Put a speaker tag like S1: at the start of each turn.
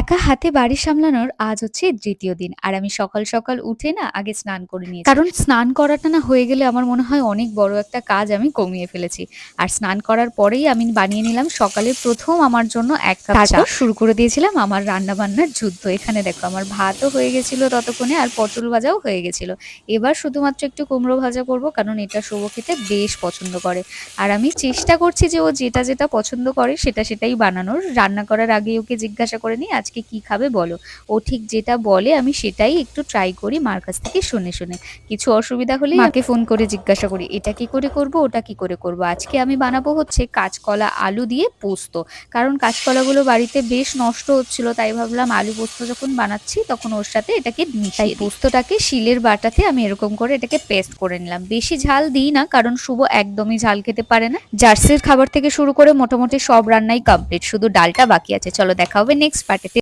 S1: একা হাতে বাড়ি সামলানোর আজ হচ্ছে তৃতীয় দিন। আর আমি সকাল, সকাল উঠে না আগে স্নান করে নিয়েছি। কারণ স্নান করাটা না হয়ে গেলে আমার মনে হয় অনেক বড় একটা কাজ আমি কমিয়ে ফেলেছি। আর স্নান করার পরেই আমি বানিয়ে নিলাম সকালে ১ম আমার জন্য ১ কাপ চা। তারপর শুরু করে দিয়েছিলাম আমার রান্না-বান্নার যুদ্ধ। এখানে দেখো আমার ভাতও হয়ে গেছিল ততক্ষণে আর পটল ভাজাও হয়ে গেছিল। এবার শুধুমাত্র একটু কুমড়ো ভাজা করব কারণ এটা শুভ খেতে বেশ পছন্দ করে। আর আমি চেষ্টা করছি যে ও যেটা পছন্দ করে সেটাই বানানোর। রান্না করার আগেই ওকে জিজ্ঞাসা করে নিই, "আজকে কি খাবে বলো?" ও ঠিক যেটা বলে আমি সেটাই একটু ট্রাই করি মার কাছ থেকে শুনে। কিছু অসুবিধা হলেই মাকে ফোন করে জিজ্ঞাসা করি, "এটা কি করে করব? ওটা কি করে করব?" আজকে আমি বানাবো হচ্ছে কাঁচকলা আলু দিয়ে পোস্ত। কারণ কাঁচকলাগুলো বাড়িতে বেশ নষ্ট হচ্ছিল, তাই ভাবলাম আলু পোস্ত যখন বানাচ্ছি তখন ওর সাথে এটাকে মিশিয়ে দিই। পোস্তটাকে শিলের বাটাতে আমি এরকম করে এটাকে পেস্ট করে নিলাম। বেশি ঝাল দিই না কারণ শুভ একদমই ঝাল খেতে পারে না। জার্সির খাবার থেকে শুরু করে মোটামুটি সব রান্নাই কমপ্লিট, শুধু ডালটা বাকি আছে। চলো দেখা হবে নেক্সট পার্টে।